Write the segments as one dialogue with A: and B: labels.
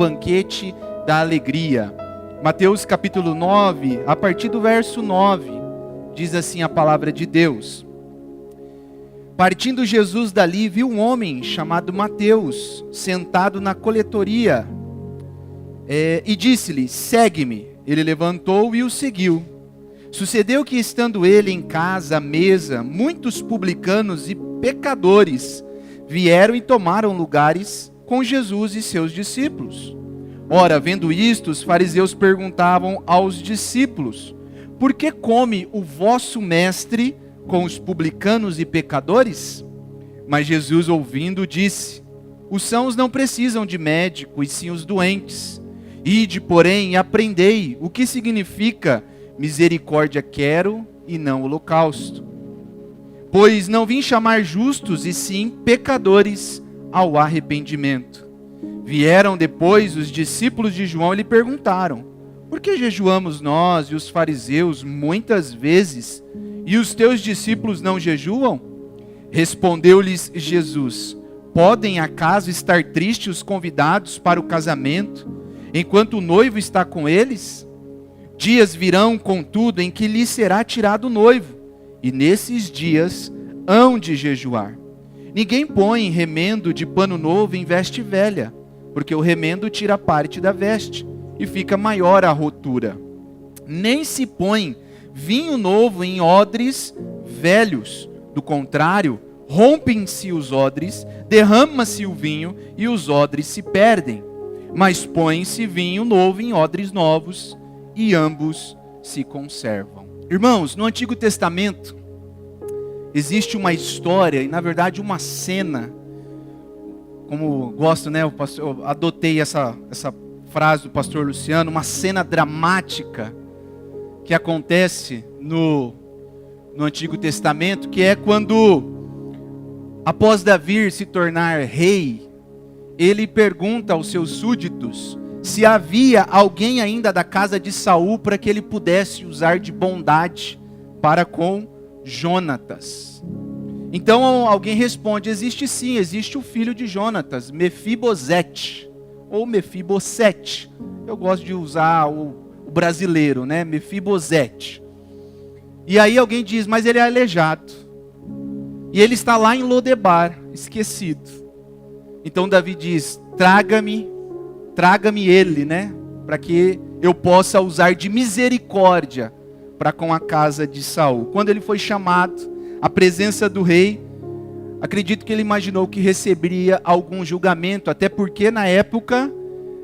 A: banquete da alegria. Mateus capítulo 9, a partir do verso 9, diz assim a palavra de Deus. Partindo Jesus dali, viu um homem chamado Mateus, sentado na coletoria, e disse-lhe: segue-me. Ele levantou e o seguiu. Sucedeu que, estando ele em casa, à mesa, muitos publicanos e pecadores vieram e tomaram lugares com Jesus e seus discípulos. Ora, vendo isto, os fariseus perguntavam aos discípulos: por que come o vosso mestre com os publicanos e pecadores? Mas Jesus, ouvindo, disse: os sãos não precisam de médico, e sim os doentes. Ide, porém, e aprendei o que significa misericórdia quero e não holocausto. Pois não vim chamar justos, e sim pecadores ao arrependimento. Vieram depois os discípulos de João e lhe perguntaram: por que jejuamos nós e os fariseus muitas vezes, e os teus discípulos não jejuam? Respondeu-lhes Jesus: podem acaso estar tristes os convidados para o casamento, enquanto o noivo está com eles? Dias virão, contudo, em que lhes será tirado o noivo, e nesses dias hão de jejuar. Ninguém põe remendo de pano novo em veste velha, porque o remendo tira parte da veste, e fica maior a rotura. Nem se põe vinho novo em odres velhos, do contrário, rompem-se os odres, derrama-se o vinho, e os odres se perdem. Mas põe-se vinho novo em odres novos, e ambos se conservam. Irmãos, no Antigo Testamento existe uma história, e na verdade uma cena, como gosto, né? Eu adotei essa frase do pastor Luciano, uma cena dramática que acontece no Antigo Testamento, que é quando, após Davi se tornar rei, ele pergunta aos seus súditos se havia alguém ainda da casa de Saul para que ele pudesse usar de bondade para com Jonatas. Então alguém responde: existe sim, existe o filho de Jonatas, Mefibosete, ou Mefibosete. Eu gosto de usar o brasileiro, né? Mefibosete. E aí alguém diz: mas ele é aleijado, e ele está lá em Lodebar, esquecido. Então Davi diz: traga-me ele, né? Para que eu possa usar de misericórdia para com a casa de Saul. Quando ele foi chamado à presença do rei, acredito que ele imaginou que receberia algum julgamento, até porque na época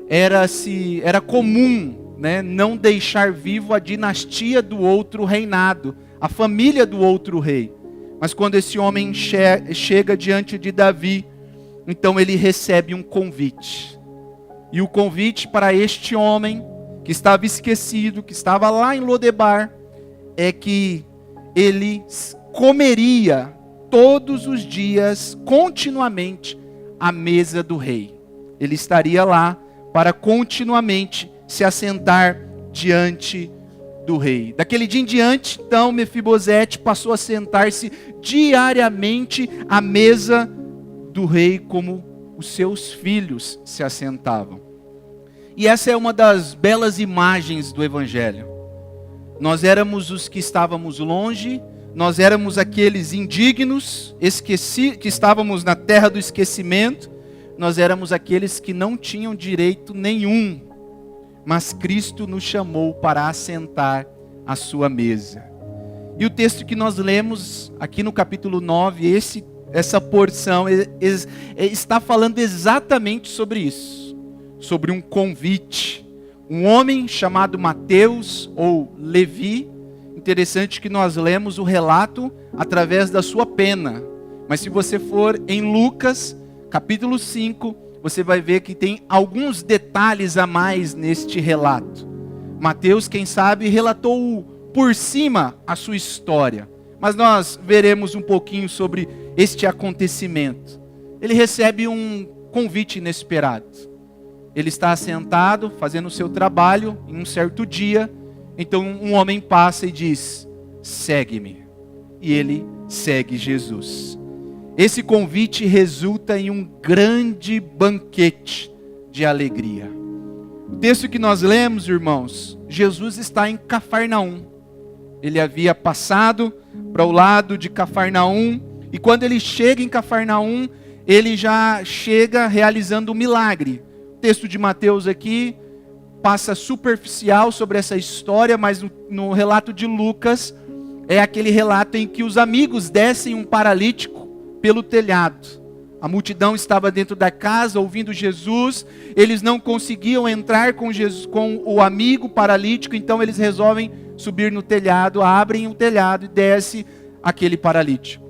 A: era comum, né, não deixar vivo a dinastia do outro reinado, a família do outro rei. Mas quando esse homem chega diante de Davi, então ele recebe um convite. E o convite para este homem, que estava esquecido, que estava lá em Lodebar, é que ele comeria todos os dias, continuamente, à mesa do rei. Ele estaria lá para continuamente se assentar diante do rei. Daquele dia em diante, então, Mefibosete passou a sentar-se diariamente à mesa do rei, como os seus filhos se assentavam. E essa é uma das belas imagens do Evangelho. Nós éramos os que estávamos longe, nós éramos aqueles indignos, que estávamos na terra do esquecimento, nós éramos aqueles que não tinham direito nenhum, mas Cristo nos chamou para assentar à sua mesa. E o texto que nós lemos aqui no capítulo 9, essa porção está falando exatamente sobre isso, sobre um convite. Um homem chamado Mateus ou Levi. Interessante que nós lemos o relato através da sua pena, mas se você for em Lucas capítulo 5, você vai ver que tem alguns detalhes a mais neste relato. Mateus, quem sabe, relatou por cima a sua história, mas nós veremos um pouquinho sobre este acontecimento. Ele recebe um convite inesperado. Ele está assentado, fazendo o seu trabalho, em um certo dia. Então um homem passa e diz: segue-me. E ele segue Jesus. Esse convite resulta em um grande banquete de alegria. O texto que nós lemos, irmãos, Jesus está em Cafarnaum. Ele havia passado para o lado de Cafarnaum, e quando ele chega em Cafarnaum, ele já chega realizando um milagre. O texto de Mateus aqui passa superficial sobre essa história, mas no relato de Lucas, é aquele relato em que os amigos descem um paralítico pelo telhado. A multidão estava dentro da casa ouvindo Jesus, eles não conseguiam entrar com o amigo paralítico, então eles resolvem subir no telhado, abrem o telhado e desce aquele paralítico.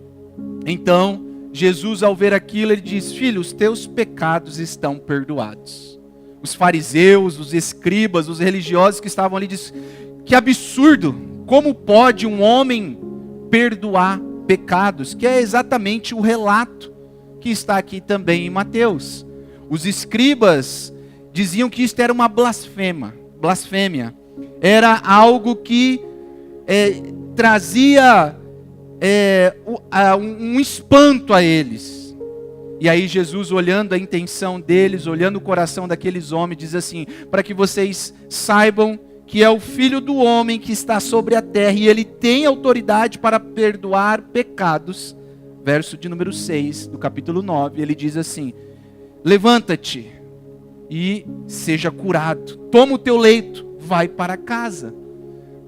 A: Então, Jesus, ao ver aquilo, ele diz: filho, os teus pecados estão perdoados. Os fariseus, os escribas, os religiosos que estavam ali dizem: que absurdo, como pode um homem perdoar pecados? Que é exatamente o relato que está aqui também em Mateus. Os escribas diziam que isto era uma blasfêmia. Era algo que trazia um espanto a eles. E aí Jesus, olhando a intenção deles, olhando o coração daqueles homens, diz assim: para que vocês saibam que é o Filho do Homem que está sobre a terra, e ele tem autoridade para perdoar pecados. Verso de número 6 do capítulo 9, ele diz assim: levanta-te e seja curado, toma o teu leito, vai para casa.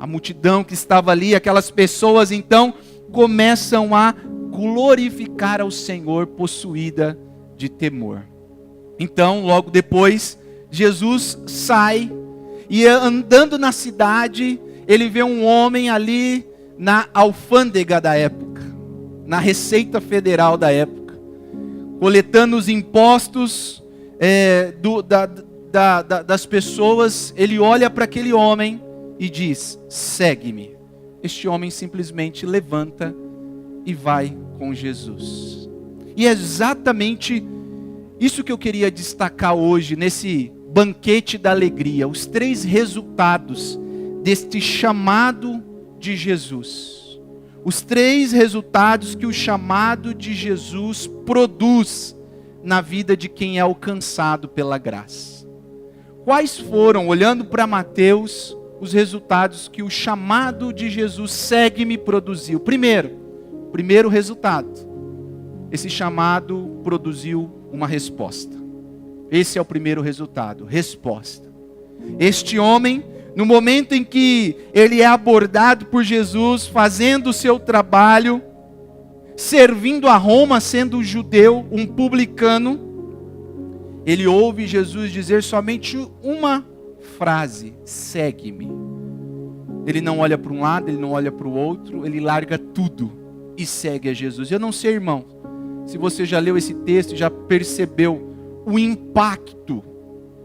A: A multidão que estava ali, aquelas pessoas então começam a glorificar ao Senhor, possuída de temor. Então, logo depois, Jesus sai e, andando na cidade, ele vê um homem ali na alfândega da época, na Receita Federal da época, coletando os impostos das pessoas. Ele olha para aquele homem e diz: segue-me. Este homem simplesmente levanta e vai com Jesus. E é exatamente isso que eu queria destacar hoje, nesse banquete da alegria. Os 3 resultados deste chamado de Jesus. Os 3 resultados que o chamado de Jesus produz na vida de quem é alcançado pela graça. Quais foram, olhando para Mateus, os resultados que o chamado de Jesus segue-me produziu? Primeiro resultado, esse chamado produziu uma resposta. Esse é o primeiro resultado, resposta. Este homem, no momento em que ele é abordado por Jesus, fazendo o seu trabalho, servindo a Roma, sendo judeu, um publicano, ele ouve Jesus dizer somente uma frase: segue-me. Ele não olha para um lado, ele não olha para o outro, ele larga tudo e segue a Jesus. Eu não sei, irmão, se você já leu esse texto e já percebeu o impacto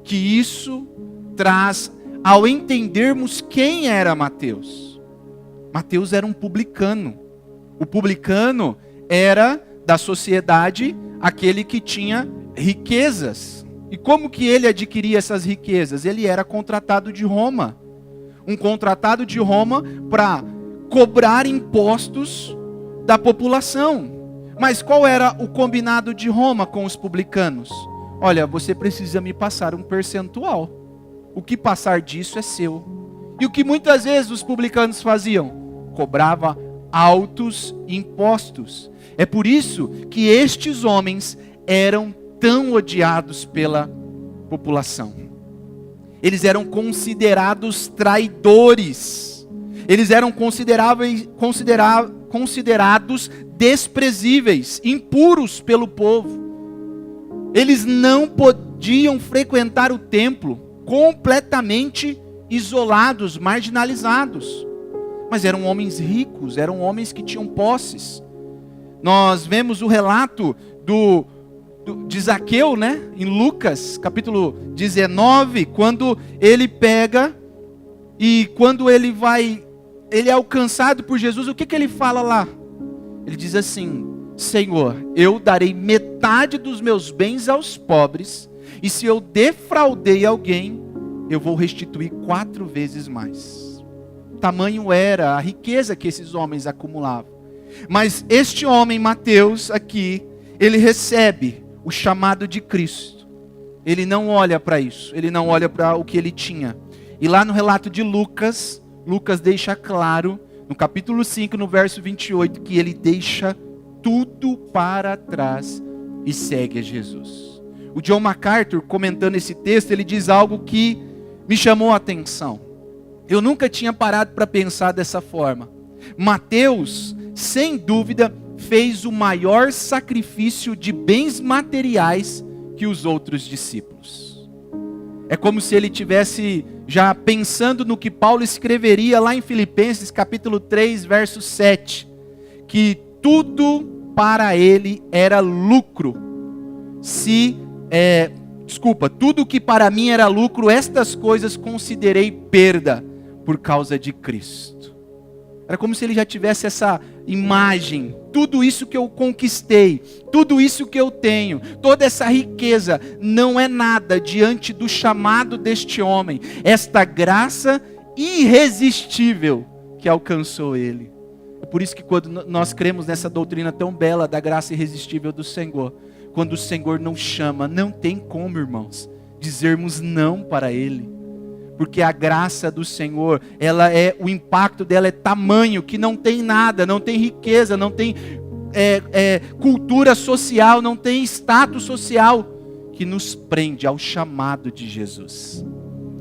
A: que isso traz ao entendermos quem era Mateus. Mateus era um publicano. O publicano era da sociedade aquele que tinha riquezas. E como que ele adquiria essas riquezas? Ele era contratado de Roma. Um contratado de Roma para cobrar impostos da população. Mas qual era o combinado de Roma com os publicanos? Olha, você precisa me passar um percentual. O que passar disso é seu. E o que muitas vezes os publicanos faziam? Cobrava altos impostos. É por isso que estes homens eram tão odiados pela população. Eles eram considerados traidores. Eles eram considerados desprezíveis, impuros pelo povo. Eles não podiam frequentar o templo, completamente isolados, marginalizados. Mas eram homens ricos, eram homens que tinham posses. Nós vemos o relato de Zaqueu, né? Em Lucas, capítulo 19, quando ele pega e quando ele é alcançado por Jesus, o que ele fala lá? Ele diz assim: Senhor, eu darei metade dos meus bens aos pobres, e se eu defraudei alguém, eu vou restituir 4 vezes mais. Tamanho era a riqueza que esses homens acumulavam. Mas este homem, Mateus, aqui, ele recebe o chamado de Cristo. ele não olha para isso, ele não olha para o que ele tinha. E lá no relato de Lucas, Lucas deixa claro, no capítulo 5, no verso 28, que ele deixa tudo para trás e segue a Jesus. O John MacArthur, comentando esse texto, ele diz algo que me chamou a atenção. Eu nunca tinha parado para pensar dessa forma. Mateus, sem dúvida, fez o maior sacrifício de bens materiais que os outros discípulos. É como se ele tivesse já pensando no que Paulo escreveria lá em Filipenses capítulo 3, verso 7, que tudo para ele era lucro. Tudo que para mim era lucro, estas coisas considerei perda por causa de Cristo. Era como se ele já tivesse essa imagem, tudo isso que eu conquistei, tudo isso que eu tenho, toda essa riqueza, não é nada diante do chamado deste homem, esta graça irresistível que alcançou ele. É por isso que quando nós cremos nessa doutrina tão bela da graça irresistível do Senhor, quando o Senhor nos chama, não tem como, irmãos, dizermos não para Ele. Porque a graça do Senhor, o impacto dela é tamanho que não tem nada, não tem riqueza, não tem cultura social, não tem status social que nos prende ao chamado de Jesus.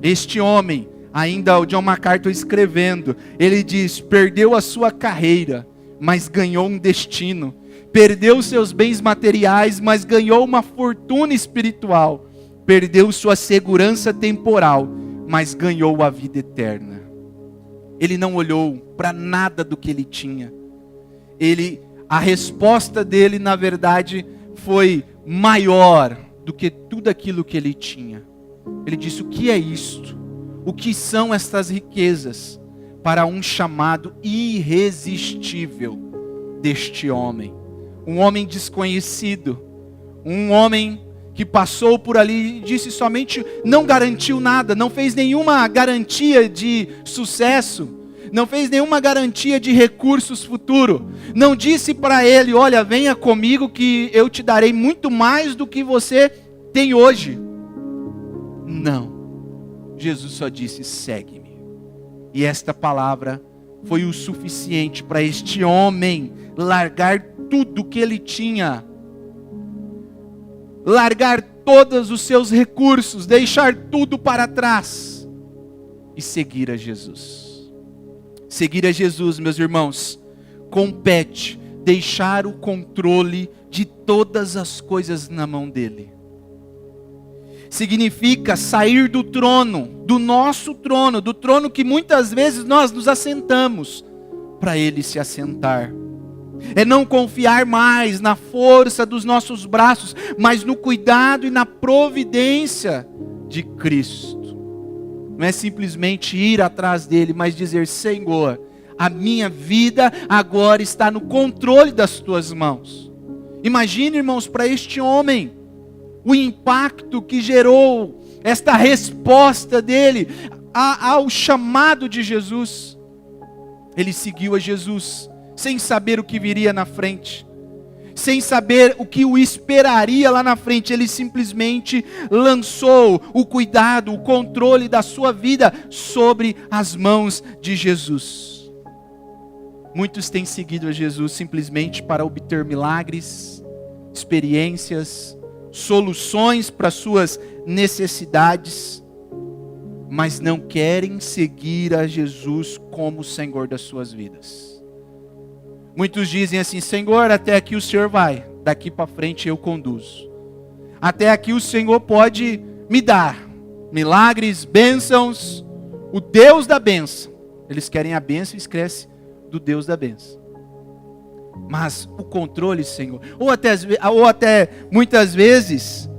A: Este homem, ainda o John MacArthur escrevendo, ele diz, perdeu a sua carreira, mas ganhou um destino. Perdeu seus bens materiais, mas ganhou uma fortuna espiritual. Perdeu sua segurança temporal, mas ganhou a vida eterna. Ele não olhou para nada do que ele tinha. A resposta dele, na verdade, foi maior do que tudo aquilo que ele tinha. Ele disse, o que é isto? O que são estas riquezas para um chamado irresistível deste homem? Um homem desconhecido, um homem que passou por ali e disse somente, não garantiu nada, não fez nenhuma garantia de sucesso, não fez nenhuma garantia de recursos futuros, não disse para ele, olha, venha comigo que eu te darei muito mais do que você tem hoje. Não, Jesus só disse, segue-me. E esta palavra foi o suficiente para este homem largar tudo que ele tinha, largar todos os seus recursos, deixar tudo para trás e seguir a Jesus. Seguir a Jesus, meus irmãos, compete deixar o controle de todas as coisas na mão dele. Significa sair do trono, do nosso trono, do trono que muitas vezes nós nos assentamos, para ele se assentar. É não confiar mais na força dos nossos braços, mas no cuidado e na providência de Cristo. Não é simplesmente ir atrás dele, mas dizer, Senhor, a minha vida agora está no controle das tuas mãos. Imagine, irmãos, para este homem, o impacto que gerou esta resposta dele ao chamado de Jesus. Ele seguiu a Jesus, sem saber o que viria na frente, sem saber o que o esperaria lá na frente. Ele simplesmente lançou o cuidado, o controle da sua vida sobre as mãos de Jesus. Muitos têm seguido a Jesus simplesmente para obter milagres, experiências, soluções para suas necessidades, mas não querem seguir a Jesus como o Senhor das suas vidas. Muitos dizem assim, Senhor, até aqui o Senhor vai, daqui para frente eu conduzo. Até aqui o Senhor pode me dar milagres, bênçãos, o Deus da bênção. Eles querem a bênção e esquecem do Deus da bênção. Mas o controle, Senhor, ou até muitas vezes,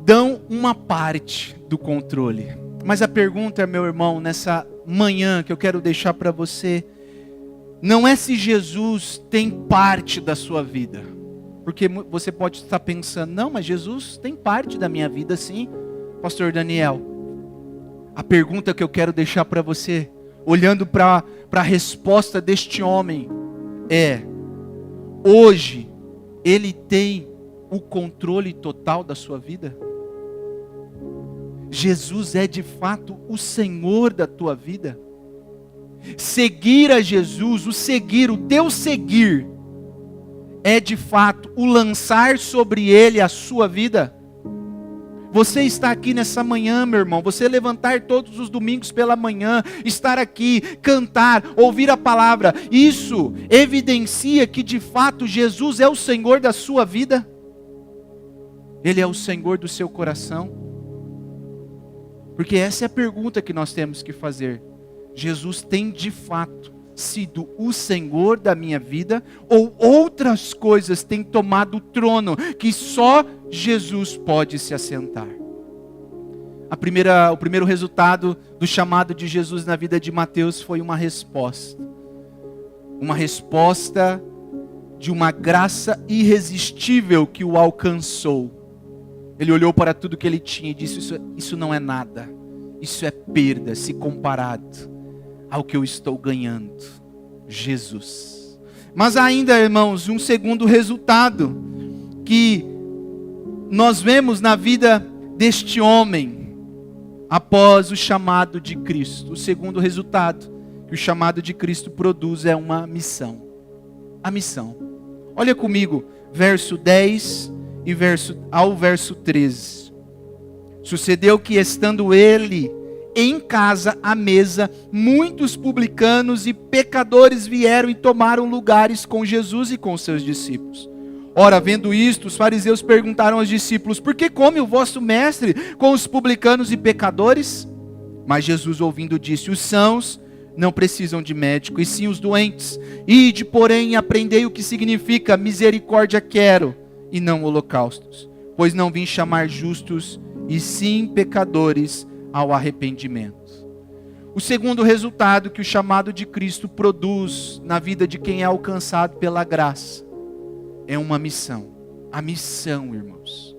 A: dão uma parte do controle. Mas a pergunta, meu irmão, nessa manhã que eu quero deixar para você, não é se Jesus tem parte da sua vida. Porque você pode estar pensando, não, mas Jesus tem parte da minha vida sim, pastor Daniel. A pergunta que eu quero deixar para você, olhando para a resposta deste homem, é, hoje, ele tem o controle total da sua vida? Jesus é de fato o Senhor da tua vida? Seguir a Jesus, o teu seguir, é de fato o lançar sobre Ele a sua vida? Você está aqui nessa manhã, meu irmão, você levantar todos os domingos pela manhã, estar aqui, cantar, ouvir a palavra, isso evidencia que de fato Jesus é o Senhor da sua vida? Ele é o Senhor do seu coração? Porque essa é a pergunta que nós temos que fazer. Jesus tem de fato sido o Senhor da minha vida, ou outras coisas têm tomado o trono que só Jesus pode se assentar? O primeiro resultado do chamado de Jesus na vida de Mateus foi uma resposta. Uma resposta de uma graça irresistível que o alcançou. Ele olhou para tudo que ele tinha e disse: isso não é nada, isso é perda se comparado ao que eu estou ganhando, Jesus. Mas ainda, irmãos, um segundo resultado que nós vemos na vida deste homem, após o chamado de Cristo. O segundo resultado que o chamado de Cristo produz é uma missão. A missão. Olha comigo, verso 10 ao verso 13. Sucedeu que, estando ele em casa, à mesa, muitos publicanos e pecadores vieram e tomaram lugares com Jesus e com seus discípulos. Ora, vendo isto, os fariseus perguntaram aos discípulos: por que come o vosso mestre com os publicanos e pecadores? Mas Jesus, ouvindo, disse: os sãos não precisam de médico, e sim os doentes. Ide, porém, e aprendei o que significa misericórdia quero, e não holocaustos. Pois não vim chamar justos, e sim pecadores ao arrependimento. O segundo resultado que o chamado de Cristo produz na vida de quem é alcançado pela graça é uma missão. A missão, irmãos.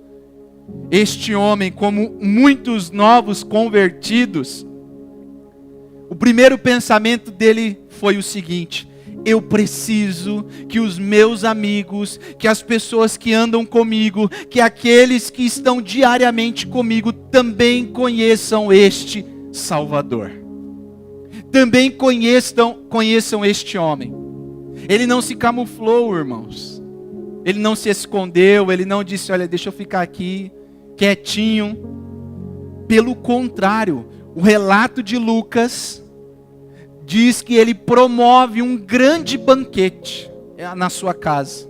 A: Este homem, como muitos novos convertidos, o primeiro pensamento dele foi o seguinte: eu preciso que os meus amigos, que as pessoas que andam comigo, que aqueles que estão diariamente comigo também conheçam este Salvador. Também conheçam este homem. Ele não se camuflou, irmãos. Ele não se escondeu, ele não disse: olha, deixa eu ficar aqui quietinho. Pelo contrário, o relato de Lucas diz que ele promove um grande banquete na sua casa.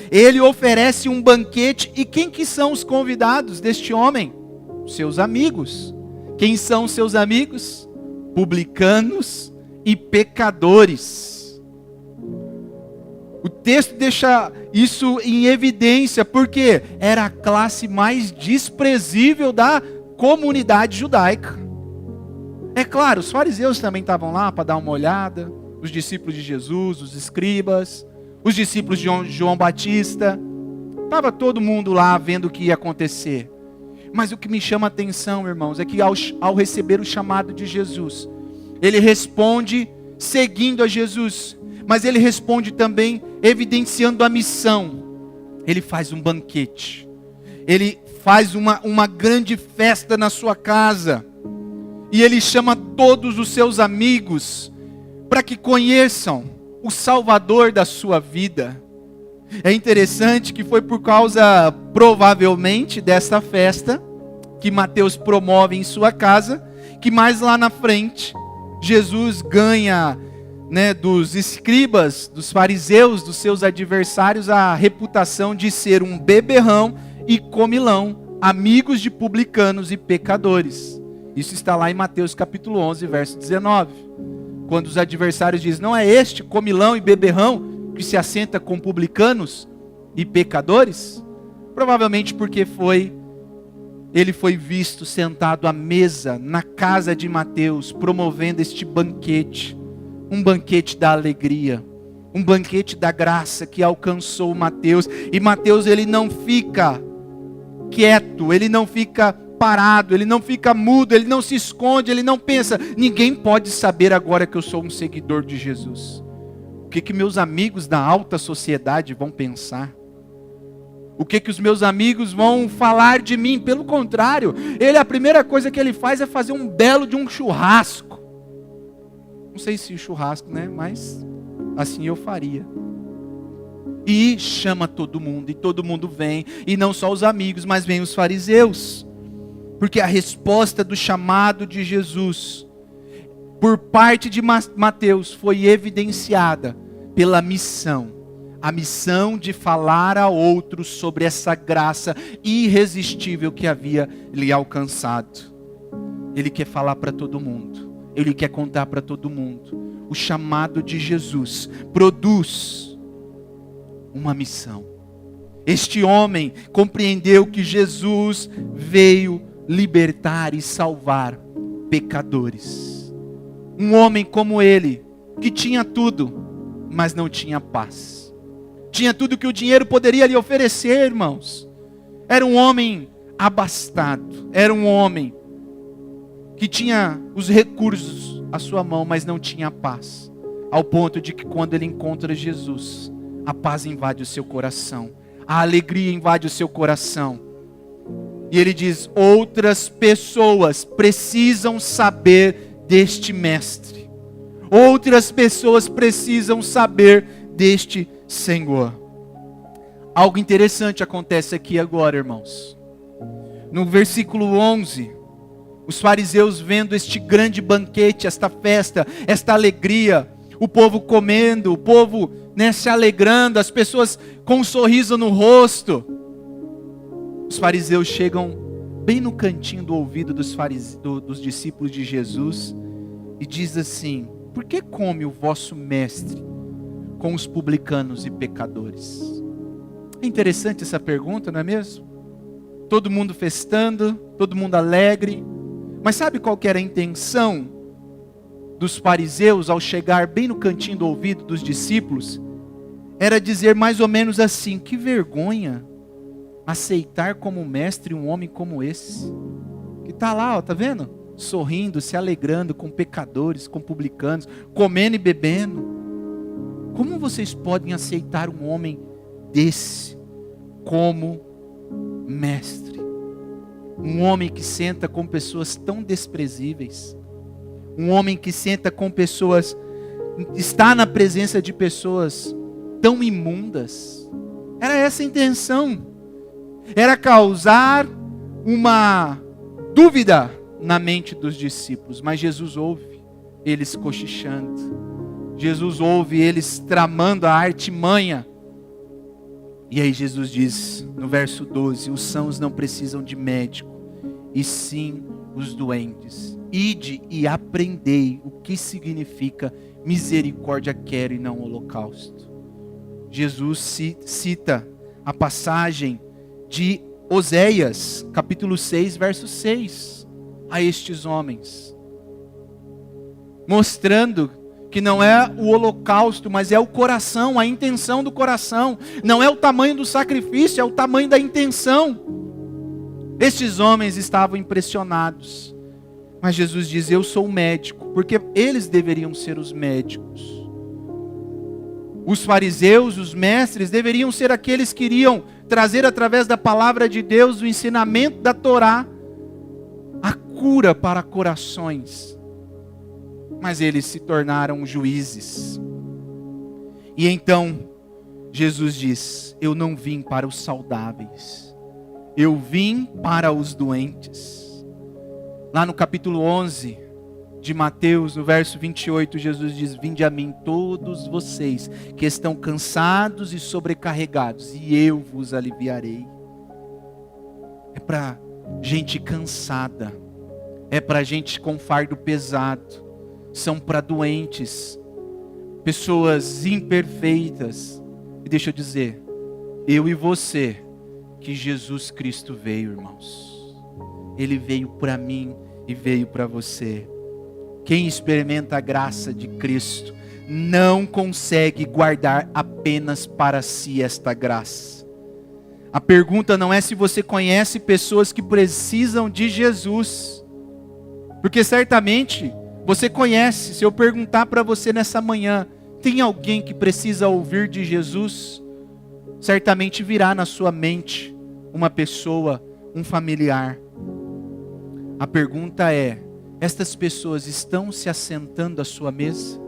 A: Ele oferece um banquete, e quem que são os convidados deste homem? Seus amigos. Quem são seus amigos? Publicanos e pecadores. O texto deixa isso em evidência, porque era a classe mais desprezível da comunidade judaica. É claro, os fariseus também estavam lá para dar uma olhada, os discípulos de Jesus, os escribas, os discípulos de João Batista. Estava todo mundo lá vendo o que ia acontecer. Mas o que me chama a atenção, irmãos, é que ao receber o chamado de Jesus, ele responde seguindo a Jesus, mas ele responde também evidenciando a missão. Ele faz um banquete, ele faz uma grande festa na sua casa, e ele chama todos os seus amigos para que conheçam o Salvador da sua vida. É interessante que foi por causa, provavelmente, dessa festa que Mateus promove em sua casa, que mais lá na frente, Jesus ganha, dos escribas, dos fariseus, dos seus adversários, a reputação de ser um beberrão e comilão, amigos de publicanos e pecadores. Isso está lá em Mateus capítulo 11, verso 19. Quando os adversários dizem: não é este comilão e beberrão que se assenta com publicanos e pecadores? Provavelmente porque ele foi visto sentado à mesa na casa de Mateus, promovendo este banquete. Um banquete da alegria, um banquete da graça que alcançou Mateus. E Mateus, ele não fica quieto, ele não fica parado, ele não fica mudo, ele não se esconde, ele não pensa: ninguém pode saber agora que eu sou um seguidor de Jesus. O que meus amigos da alta sociedade vão pensar? O que os meus amigos vão falar de mim? Pelo contrário, a primeira coisa que ele faz é fazer um belo de um churrasco. Não sei se churrasco, né? Mas assim eu faria. E chama todo mundo, e todo mundo vem, e não só os amigos, mas vem os fariseus. Porque a resposta do chamado de Jesus, por parte de Mateus, foi evidenciada pela missão. A missão de falar a outros sobre essa graça irresistível que havia lhe alcançado. Ele quer falar para todo mundo. Ele quer contar para todo mundo. O chamado de Jesus produz uma missão. Este homem compreendeu que Jesus veio libertar e salvar pecadores. Um homem como ele, que tinha tudo, mas não tinha paz. Tinha tudo que o dinheiro poderia lhe oferecer, irmãos. Era um homem abastado. Era um homem que tinha os recursos à sua mão, mas não tinha paz. Ao ponto de que quando ele encontra Jesus, a paz invade o seu coração. A alegria invade o seu coração. E ele diz: outras pessoas precisam saber deste mestre. Outras pessoas precisam saber deste Senhor. Algo interessante acontece aqui agora, irmãos. No versículo 11, os fariseus vendo este grande banquete, esta festa, esta alegria, o povo comendo, o povo se alegrando, as pessoas com um sorriso no rosto. Os fariseus chegam bem no cantinho do ouvido dos discípulos de Jesus e diz assim: por que come o vosso mestre com os publicanos e pecadores? É interessante essa pergunta, não é mesmo? Todo mundo festando, todo mundo alegre. Mas sabe qual que era a intenção dos fariseus ao chegar bem no cantinho do ouvido dos discípulos? Era dizer mais ou menos assim: que vergonha aceitar como mestre um homem como esse, que está lá, tá vendo? Sorrindo, se alegrando com pecadores, com publicanos, comendo e bebendo. Como vocês podem aceitar um homem desse como mestre? Um homem que senta com pessoas tão desprezíveis. Um homem que senta com pessoas, está na presença de pessoas tão imundas. Era essa a intenção. Era causar uma dúvida na mente dos discípulos. Mas Jesus ouve eles cochichando. Jesus ouve eles tramando a artimanha. E aí Jesus diz no verso 12: os sãos não precisam de médico, e sim os doentes. Ide e aprendei o que significa misericórdia quero e não holocausto. Jesus cita a passagem de Oséias, capítulo 6, verso 6, a estes homens, mostrando que não é o holocausto, mas é o coração, a intenção do coração. Não é o tamanho do sacrifício, é o tamanho da intenção. Estes homens estavam impressionados. Mas Jesus diz: eu sou o médico, porque eles deveriam ser os médicos. Os fariseus, os mestres, deveriam ser aqueles que iriam trazer através da palavra de Deus, o ensinamento da Torá, a cura para corações. Mas eles se tornaram juízes. E então Jesus diz: eu não vim para os saudáveis, eu vim para os doentes. Lá no capítulo 11 de Mateus, no verso 28, Jesus diz: vinde a mim todos vocês que estão cansados e sobrecarregados, e eu vos aliviarei. É para gente cansada, é para gente com fardo pesado, são para doentes, pessoas imperfeitas. E deixa eu dizer, eu e você, que Jesus Cristo veio, irmãos. Ele veio para mim e veio para você. Quem experimenta a graça de Cristo não consegue guardar apenas para si esta graça. A pergunta não é se você conhece pessoas que precisam de Jesus, porque certamente você conhece. Se eu perguntar para você nessa manhã, tem alguém que precisa ouvir de Jesus? certamente virá na sua mente uma pessoa, um familiar. A pergunta é: estas pessoas estão se assentando à sua mesa?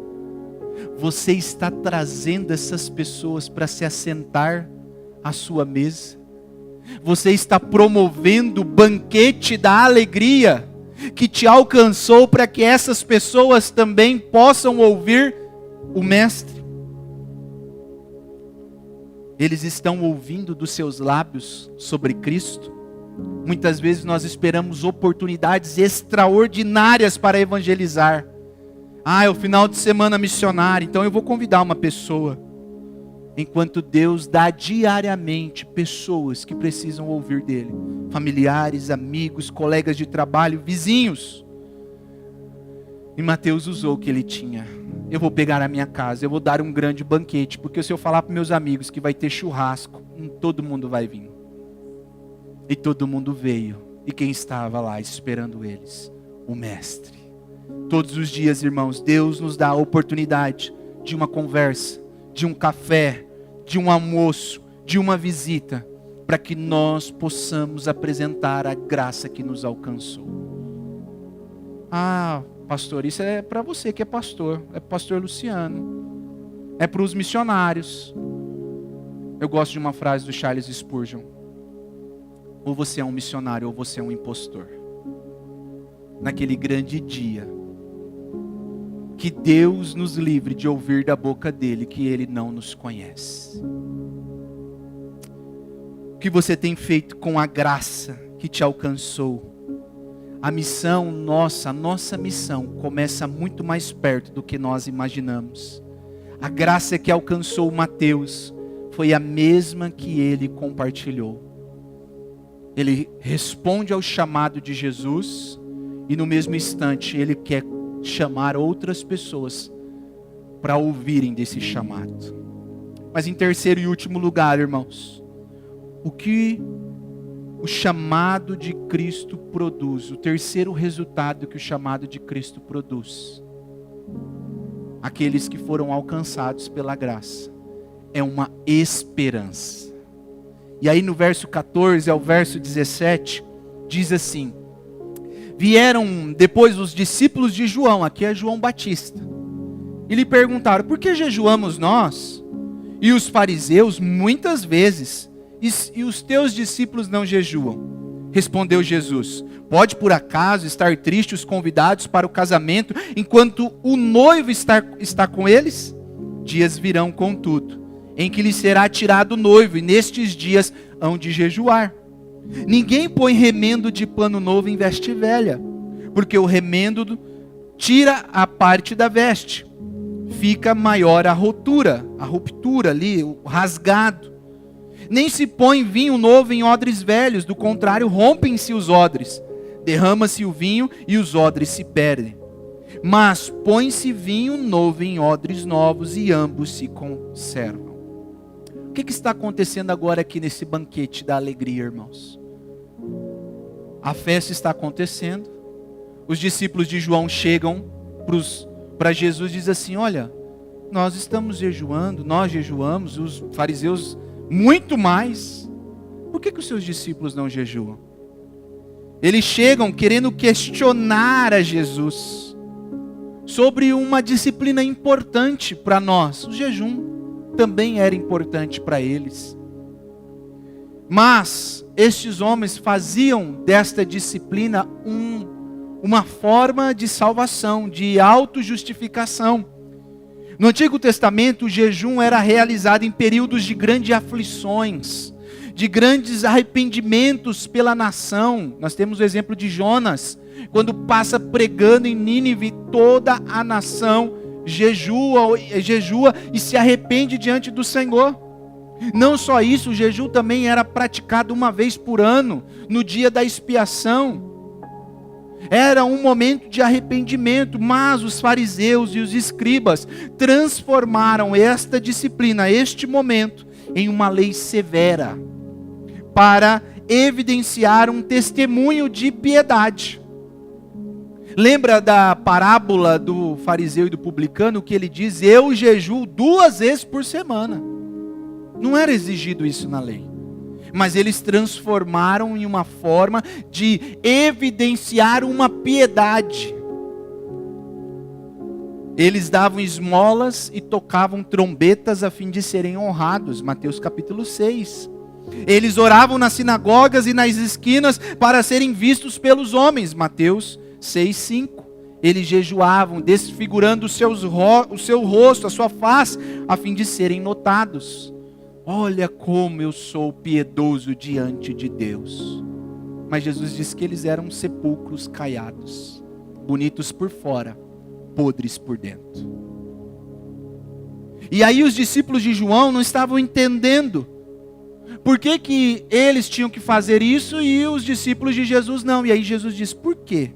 A: Você está trazendo essas pessoas para se assentar à sua mesa? Você está promovendo o banquete da alegria que te alcançou para que essas pessoas também possam ouvir o Mestre? Eles estão ouvindo dos seus lábios sobre Cristo? Muitas vezes nós esperamos oportunidades extraordinárias para evangelizar. É o final de semana missionário, então eu vou convidar uma pessoa. Enquanto Deus dá diariamente pessoas que precisam ouvir dele. Familiares, amigos, colegas de trabalho, vizinhos. E Mateus usou o que ele tinha. Eu vou pegar a minha casa, eu vou dar um grande banquete. Porque se eu falar para meus amigos que vai ter churrasco, todo mundo vai vir. E todo mundo veio. E quem estava lá esperando eles? O Mestre. Todos os dias, irmãos, Deus nos dá a oportunidade de uma conversa, de um café, de um almoço, de uma visita, para que nós possamos apresentar a graça que nos alcançou. Pastor, isso é para você que é pastor pastor Luciano, é para os missionários. Eu gosto de uma frase do Charles Spurgeon: ou você é um missionário ou você é um impostor. Naquele grande dia, que Deus nos livre de ouvir da boca dele que ele não nos conhece. O que você tem feito com a graça que te alcançou? A missão nossa, a nossa missão começa muito mais perto do que nós imaginamos. A graça que alcançou Mateus foi a mesma que ele compartilhou. Ele responde ao chamado de Jesus e no mesmo instante ele quer chamar outras pessoas para ouvirem desse chamado. Mas em terceiro e último lugar, irmãos, o que o chamado de Cristo produz, o terceiro resultado que o chamado de Cristo produz, aqueles que foram alcançados pela graça, é uma esperança. E aí no verso 14 ao verso 17, diz assim: vieram depois os discípulos de João, aqui é João Batista, e lhe perguntaram: por que jejuamos nós e os fariseus muitas vezes, e os teus discípulos não jejuam? Respondeu Jesus: pode por acaso estar triste os convidados para o casamento, enquanto o noivo está com eles? Dias virão, contudo, em que lhe será tirado o noivo, e nestes dias hão de jejuar. Ninguém põe remendo de pano novo em veste velha, porque o remendo tira a parte da veste, fica maior a ruptura ali, o rasgado. Nem se põe vinho novo em odres velhos, do contrário, rompem-se os odres, derrama-se o vinho e os odres se perdem. Mas põe-se vinho novo em odres novos e ambos se conservam. O que está acontecendo agora aqui nesse banquete da alegria, irmãos? A festa está acontecendo, os discípulos de João chegam para Jesus e dizem assim: olha, nós estamos jejuando, nós jejuamos, os fariseus muito mais, por que os seus discípulos não jejuam? Eles chegam querendo questionar a Jesus sobre uma disciplina importante para nós. O jejum também era importante para eles. Mas estes homens faziam desta disciplina uma forma de salvação, de autojustificação. No Antigo Testamento, o jejum era realizado em períodos de grandes aflições, de grandes arrependimentos pela nação. Nós temos o exemplo de Jonas, quando passa pregando em Nínive, toda a nação jejua e se arrepende diante do Senhor. Não só isso, o jejum também era praticado uma vez por ano, no dia da expiação. Era um momento de arrependimento, mas os fariseus e os escribas transformaram esta disciplina, este momento, em uma lei severa, para evidenciar um testemunho de piedade. Lembra da parábola do fariseu e do publicano, que ele diz: eu jejuo 2 vezes por semana. Não era exigido isso na lei. Mas eles transformaram em uma forma de evidenciar uma piedade. Eles davam esmolas e tocavam trombetas a fim de serem honrados. Mateus capítulo 6. Eles oravam nas sinagogas e nas esquinas para serem vistos pelos homens. Mateus 6:5. Eles jejuavam, desfigurando o seu rosto, a sua face, a fim de serem notados. Olha como eu sou piedoso diante de Deus. Mas Jesus disse que eles eram sepulcros caiados, bonitos por fora, podres por dentro. E aí os discípulos de João não estavam entendendo por que eles tinham que fazer isso e os discípulos de Jesus não. E aí Jesus diz: por quê?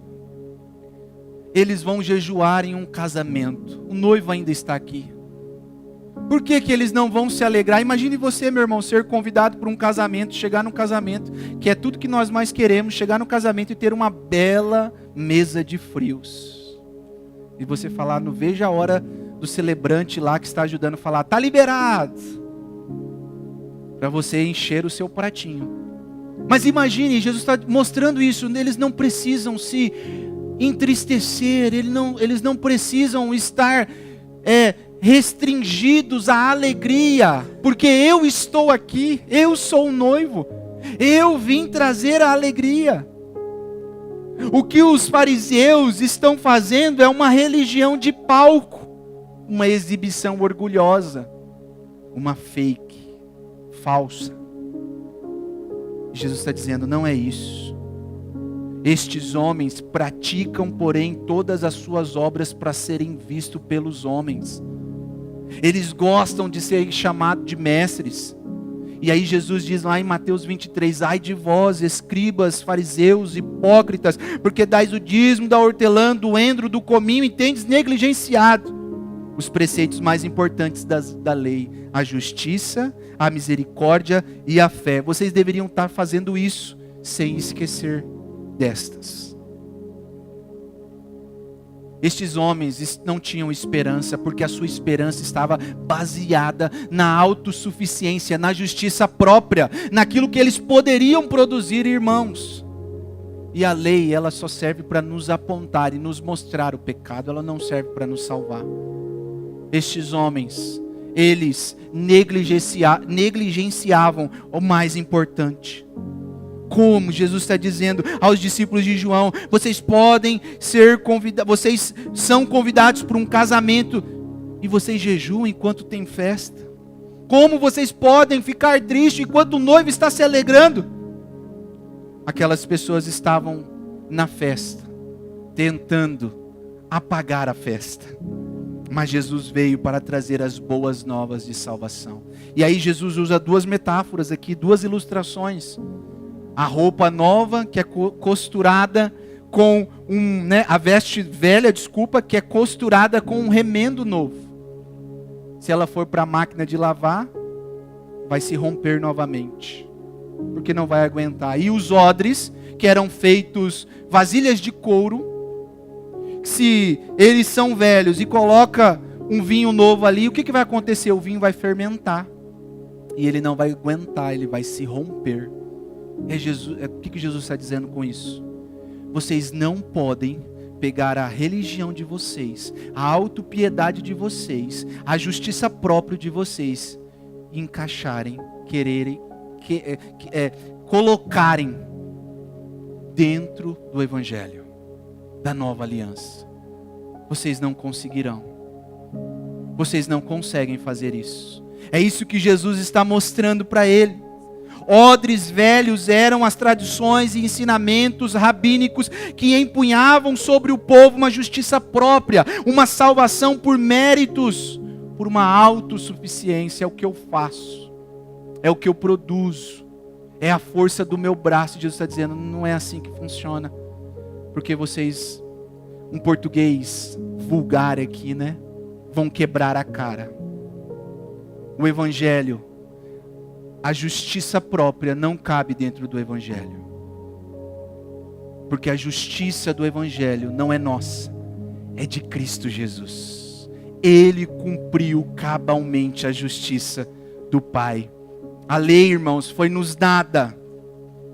A: Eles vão jejuar em um casamento, o noivo ainda está aqui. Por que eles não vão se alegrar? Imagine você, meu irmão, ser convidado para um casamento, chegar num casamento, que é tudo que nós mais queremos, chegar no casamento e ter uma bela mesa de frios. E você falar, não veja a hora do celebrante lá que está ajudando a falar, está liberado, para você encher o seu pratinho. Mas imagine, Jesus está mostrando isso, eles não precisam se entristecer, eles não precisam estar restringidos à alegria, porque eu estou aqui, eu sou o noivo, eu vim trazer a alegria. O que os fariseus estão fazendo é uma religião de palco, uma exibição orgulhosa, uma fake, falsa. Jesus está dizendo, não é isso. Estes homens praticam, porém, todas as suas obras para serem vistos pelos homens. Eles gostam de ser chamados de mestres. E aí Jesus diz lá em Mateus 23, ai de vós, escribas, fariseus, hipócritas, porque dais o dízimo da hortelã, do endro, do cominho, e tendes negligenciado os preceitos mais importantes da lei, a justiça, a misericórdia e a fé. Vocês deveriam estar fazendo isso, sem esquecer destas. Estes homens não tinham esperança, porque a sua esperança estava baseada na autossuficiência, na justiça própria, naquilo que eles poderiam produzir, irmãos. E a lei, ela só serve para nos apontar e nos mostrar o pecado, ela não serve para nos salvar. Estes homens, eles negligenciavam o mais importante. Como Jesus está dizendo aos discípulos de João, vocês podem ser convidados, vocês são convidados para um casamento e vocês jejuam enquanto tem festa. Como vocês podem ficar tristes enquanto o noivo está se alegrando? Aquelas pessoas estavam na festa, tentando apagar a festa. Mas Jesus veio para trazer as boas novas de salvação. E aí Jesus usa duas metáforas aqui, duas ilustrações. A roupa nova, que é costurada com a veste velha, que é costurada com um remendo novo. Se ela for para a máquina de lavar, vai se romper novamente, porque não vai aguentar. E os odres, que eram feitos vasilhas de couro, se eles são velhos e coloca um vinho novo ali, o que vai acontecer? O vinho vai fermentar e ele não vai aguentar, ele vai se romper. O que Jesus está dizendo com isso? Vocês não podem pegar a religião de vocês, a autopiedade de vocês, a justiça própria de vocês, e encaixarem, colocarem dentro do Evangelho, da nova aliança. Vocês não conseguirão. Vocês não conseguem fazer isso. É isso que Jesus está mostrando para ele. Odres velhos eram as tradições e ensinamentos rabínicos que empunhavam sobre o povo uma justiça própria, uma salvação por méritos, por uma autossuficiência. É o que eu faço, é o que eu produzo, é a força do meu braço. Jesus está dizendo, não é assim que funciona, porque vocês, um português vulgar aqui, né, vão quebrar a cara. O Evangelho, a justiça própria não cabe dentro do Evangelho. Porque a justiça do Evangelho não é nossa, é de Cristo Jesus. Ele cumpriu cabalmente a justiça do Pai. A lei, irmãos, foi nos dada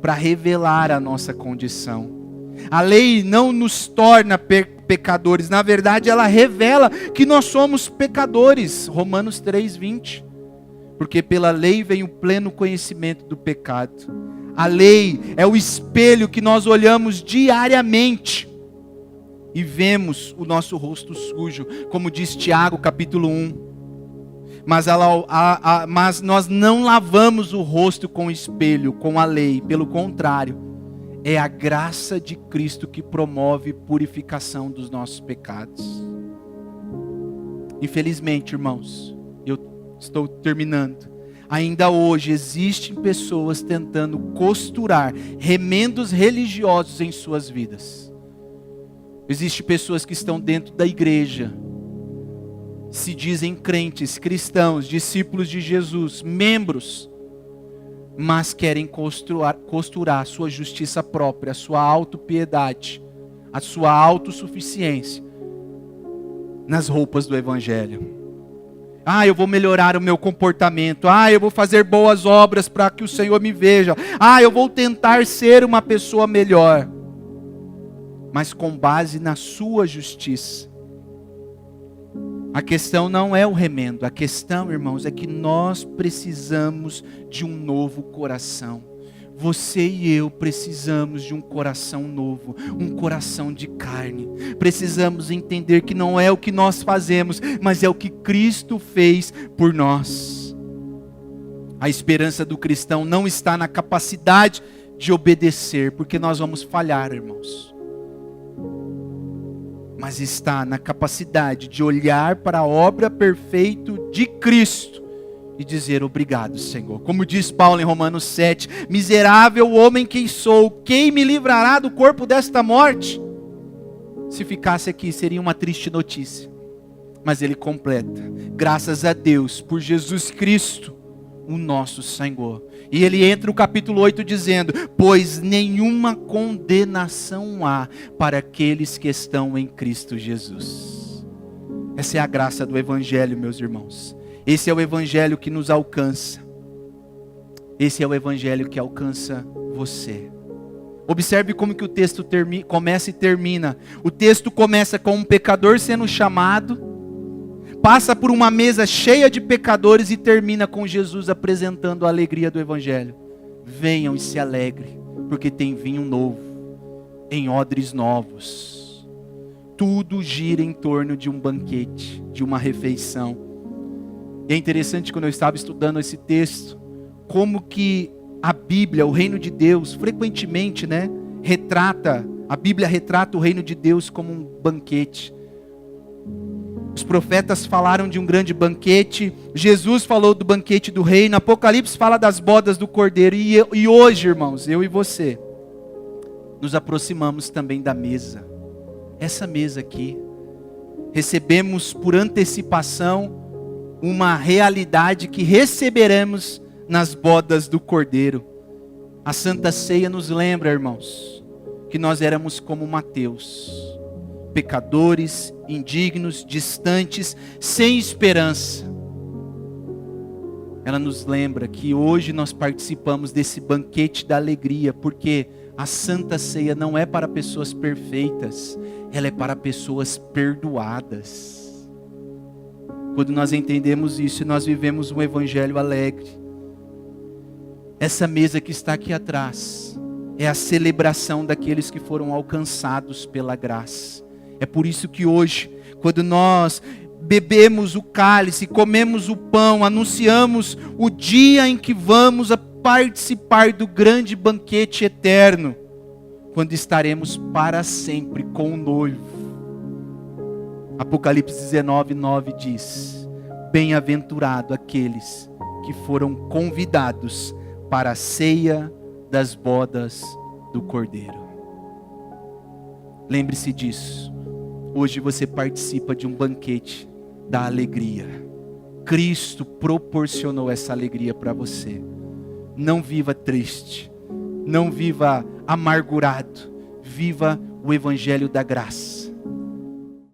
A: para revelar a nossa condição. A lei não nos torna pecadores, na verdade ela revela que nós somos pecadores. Romanos 3:20. Porque pela lei vem o pleno conhecimento do pecado. A lei é o espelho que nós olhamos diariamente e vemos o nosso rosto sujo, como diz Tiago capítulo 1. Mas nós não lavamos o rosto com o espelho, com a lei. Pelo contrário, é a graça de Cristo que promove purificação dos nossos pecados. Infelizmente, irmãos, eu estou terminando. Ainda hoje existem pessoas tentando costurar remendos religiosos em suas vidas. Existem pessoas que estão dentro da igreja, se dizem crentes, cristãos, discípulos de Jesus, membros, mas querem costurar a sua justiça própria, a sua autopiedade, a sua autossuficiência nas roupas do Evangelho. Eu vou melhorar o meu comportamento. Eu vou fazer boas obras para que o Senhor me veja. Eu vou tentar ser uma pessoa melhor, mas com base na sua justiça. A questão não é o remendo. A questão, irmãos, é que nós precisamos de um novo coração. Você e eu precisamos de um coração novo, um coração de carne. Precisamos entender que não é o que nós fazemos, mas é o que Cristo fez por nós. A esperança do cristão não está na capacidade de obedecer, porque nós vamos falhar, irmãos. Mas está na capacidade de olhar para a obra perfeita de Cristo e dizer obrigado, Senhor. Como diz Paulo em Romanos 7, miserável homem que sou, quem me livrará do corpo desta morte? Se ficasse aqui seria uma triste notícia, mas ele completa, graças a Deus por Jesus Cristo, o nosso Senhor. E ele entra no capítulo 8 dizendo, pois nenhuma condenação há para aqueles que estão em Cristo Jesus. Essa é a graça do Evangelho, meus irmãos. Esse é o Evangelho que nos alcança. Esse é o Evangelho que alcança você. Observe como que o texto começa e termina. O texto começa com um pecador sendo chamado, passa por uma mesa cheia de pecadores e termina com Jesus apresentando a alegria do Evangelho. Venham e se alegrem, porque tem vinho novo, em odres novos. Tudo gira em torno de um banquete, de uma refeição. E é interessante quando eu estava estudando esse texto, como que a Bíblia, o reino de Deus, frequentemente, a Bíblia retrata o reino de Deus como um banquete. Os profetas falaram de um grande banquete, Jesus falou do banquete do reino, Apocalipse fala das bodas do Cordeiro, e hoje, irmãos, eu e você, nos aproximamos também da mesa, essa mesa aqui, recebemos por antecipação uma realidade que receberemos nas bodas do Cordeiro. A Santa Ceia nos lembra, irmãos, que nós éramos como Mateus, pecadores, indignos, distantes, sem esperança. Ela nos lembra que hoje nós participamos desse banquete da alegria, porque a Santa Ceia não é para pessoas perfeitas, ela é para pessoas perdoadas. Quando nós entendemos isso, nós vivemos um evangelho alegre. Essa mesa que está aqui atrás é a celebração daqueles que foram alcançados pela graça. É por isso que hoje, quando nós bebemos o cálice, comemos o pão, anunciamos o dia em que vamos a participar do grande banquete eterno, quando estaremos para sempre com o noivo. Apocalipse 19:9 diz: bem-aventurado aqueles que foram convidados para a ceia das bodas do Cordeiro. Lembre-se disso. Hoje você participa de um banquete da alegria. Cristo proporcionou essa alegria para você. Não viva triste, não viva amargurado, viva o evangelho da graça.